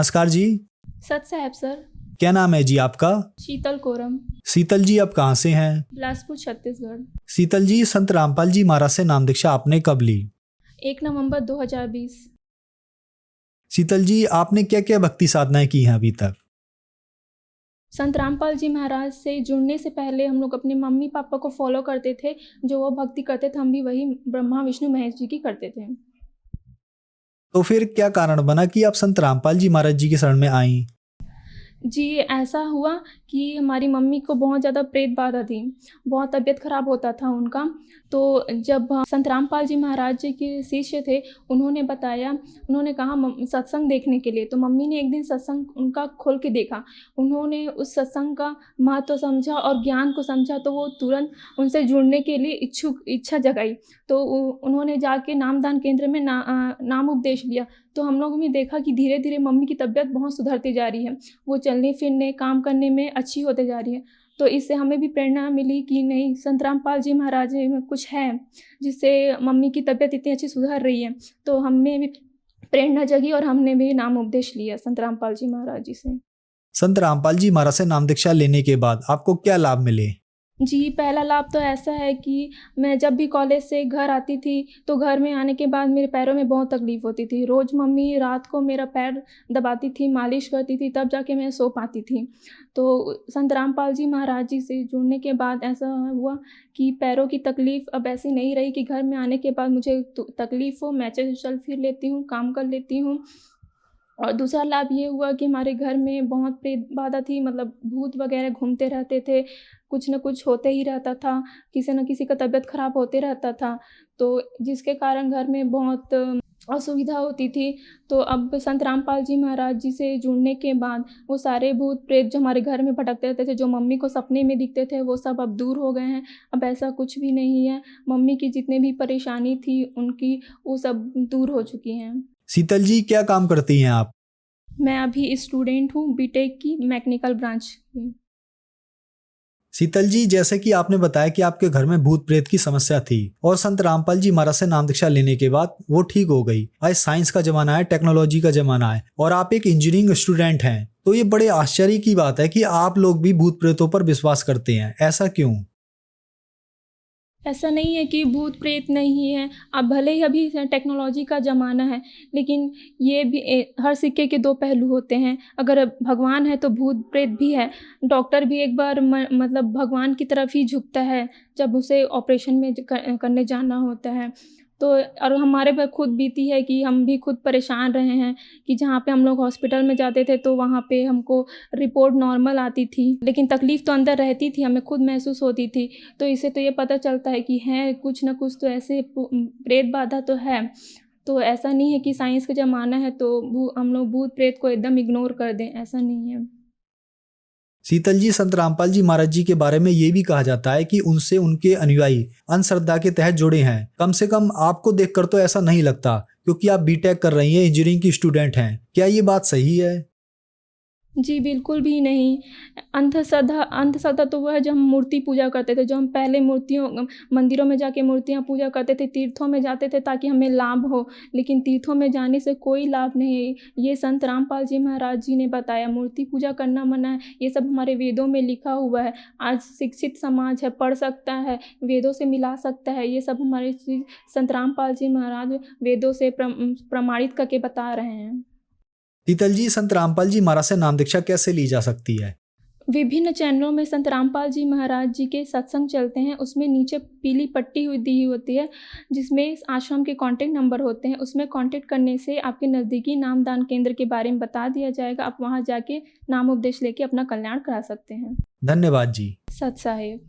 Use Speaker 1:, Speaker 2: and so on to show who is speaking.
Speaker 1: नमस्कार जी।
Speaker 2: सत साहब सर।
Speaker 1: क्या नाम है जी आपका?
Speaker 2: शीतल कोरम।
Speaker 1: शीतल जी, आप कहाँ से हैं?
Speaker 2: बिलासपुर छत्तीसगढ़।
Speaker 1: शीतल जी, संत रामपाल जी महाराज से नाम दीक्षा आपने कब ली?
Speaker 2: 1 नवंबर 2020।
Speaker 1: शीतल जी, आपने क्या क्या भक्ति साधनाएं की हैं अभी तक?
Speaker 2: संत रामपाल जी महाराज से जुड़ने से पहले हम लोग अपने मम्मी पापा को फॉलो करते थे। जो वो भक्ति करते थे हम भी वही ब्रह्मा विष्णु महेश जी की करते थे।
Speaker 1: तो फिर क्या कारण बना कि आप संत रामपाल जी महाराज जी के शरण में आईं?
Speaker 2: जी ऐसा हुआ कि हमारी मम्मी को बहुत ज़्यादा प्रेत बाधा थी। बहुत तबीयत ख़राब होता था उनका। तो जब संत रामपाल जी महाराज जी के शिष्य थे, उन्होंने बताया, उन्होंने कहा सत्संग देखने के लिए। तो मम्मी ने एक दिन सत्संग उनका खोल के देखा। उन्होंने उस सत्संग का महत्व समझा और ज्ञान को समझा, तो वो तुरंत उनसे जुड़ने के लिए इच्छा जगाई। तो उन्होंने जाके नामदान केंद्र में नाम उपदेश लिया। तो हम लोगों ने देखा कि धीरे धीरे मम्मी की तबीयत बहुत सुधरती जा रही है। वो चलने फिरने काम करने में अच्छी होते जा रही है। तो इससे हमें भी प्रेरणा मिली कि नहीं, संत रामपाल जी महाराज में कुछ है जिससे मम्मी की तबीयत इतनी अच्छी सुधर रही है। तो हमें भी प्रेरणा जगी और हमने भी नाम उपदेश लिया संत रामपाल जी महाराज जी से।
Speaker 1: संत रामपाल जी महाराज से नाम दीक्षा लेने के बाद आपको क्या लाभ मिले?
Speaker 2: जी, पहला लाभ तो ऐसा है कि मैं जब भी कॉलेज से घर आती थी, तो घर में आने के बाद मेरे पैरों में बहुत तकलीफ़ होती थी। रोज़ मम्मी रात को मेरा पैर दबाती थी, मालिश करती थी, तब जाके मैं सो पाती थी। तो संत रामपाल जी महाराज जी से जुड़ने के बाद ऐसा हुआ कि पैरों की तकलीफ़ अब ऐसी नहीं रही कि घर में आने के बाद मुझे तकलीफ़ हो। मैं अच्छे से चल फिर लेती हूँ, काम कर लेती हूँ। और दूसरा लाभ ये हुआ कि हमारे घर में बहुत प्रेत बाधा थी, मतलब भूत वगैरह घूमते रहते थे। कुछ न कुछ होते ही रहता था, किसी न किसी का तबीयत ख़राब होते रहता था। तो जिसके कारण घर में बहुत असुविधा होती थी। तो अब संत रामपाल जी महाराज जी से जुड़ने के बाद वो सारे भूत प्रेत जो हमारे घर में भटकते रहते थे, जो मम्मी को सपने में दिखते थे, वो सब अब दूर हो गए हैं। अब ऐसा कुछ भी नहीं है। मम्मी की जितनी भी परेशानी थी उनकी, वो सब दूर हो चुकी हैं।
Speaker 1: शीतल जी, क्या काम करती हैं आप?
Speaker 2: मैं अभी स्टूडेंट हूँ बीटेक की, मैकेनिकल ब्रांच की।
Speaker 1: शीतल जी, जैसे कि आपने बताया कि आपके घर में भूत प्रेत की समस्या थी और संत रामपाल जी महाराज से नाम दीक्षा लेने के बाद वो ठीक हो गई। आज साइंस का जमाना है, टेक्नोलॉजी का जमाना है और आप एक इंजीनियरिंग स्टूडेंट हैं। तो ये बड़े आश्चर्य की बात है कि आप लोग भी भूत प्रेतों पर विश्वास करते हैं। ऐसा क्यों?
Speaker 2: ऐसा नहीं है कि भूत प्रेत नहीं है। अब भले ही अभी टेक्नोलॉजी का ज़माना है, लेकिन ये भी हर सिक्के के दो पहलू होते हैं। अगर भगवान है तो भूत प्रेत भी है। डॉक्टर भी एक बार मतलब भगवान की तरफ ही झुकता है जब उसे ऑपरेशन में करने जाना होता है। तो और हमारे पर खुद बीती है कि हम भी खुद परेशान रहे हैं कि जहाँ पे हम लोग हॉस्पिटल में जाते थे तो वहाँ पे हमको रिपोर्ट नॉर्मल आती थी, लेकिन तकलीफ़ तो अंदर रहती थी, हमें खुद महसूस होती थी। तो इससे तो ये पता चलता है कि है कुछ ना कुछ तो ऐसे प्रेत बाधा तो है। तो ऐसा नहीं है कि साइंस का ज़माना है तो हम लोग भूत प्रेत को एकदम इग्नोर कर दें, ऐसा नहीं है।
Speaker 1: शीतल जी, संत रामपाल जी महाराज जी के बारे में ये भी कहा जाता है कि उनसे उनके अनुयायी अंधश्रद्धा के तहत जुड़े हैं। कम से कम आपको देखकर तो ऐसा नहीं लगता, क्योंकि आप बीटेक कर रही हैं, इंजीनियरिंग की स्टूडेंट हैं। क्या ये बात सही है?
Speaker 2: जी, बिल्कुल भी नहीं। अंधश्रद्धा तो वो है जो हम मूर्ति पूजा करते थे, जो हम पहले मंदिरों में जाके मूर्तियाँ पूजा करते थे, तीर्थों में जाते थे ताकि हमें लाभ हो, लेकिन तीर्थों में जाने से कोई लाभ नहीं है। ये संत रामपाल जी महाराज जी ने बताया, मूर्ति पूजा करना मना है, ये सब हमारे वेदों में लिखा हुआ है। आज शिक्षित समाज है, पढ़ सकता है, वेदों से मिला सकता है, ये सब हमारे संत रामपाल जी महाराज वेदों से प्रमाणित करके बता रहे हैं।
Speaker 1: शीतल जी, संत रामपाल जी महाराज से नाम दीक्षा कैसे ली जा सकती है?
Speaker 2: विभिन्न चैनलों में संत रामपाल जी महाराज जी के सत्संग चलते हैं। उसमें नीचे पीली पट्टी हुई दी होती है, जिसमें आश्रम के कॉन्टैक्ट नंबर होते हैं। उसमें कॉन्टैक्ट करने से आपके नज़दीकी नामदान केंद्र के बारे में बता दिया जाएगा। आप वहां जाके नाम उपदेश लेके अपना कल्याण करा सकते हैं।
Speaker 1: धन्यवाद जी।
Speaker 2: सत साहिब।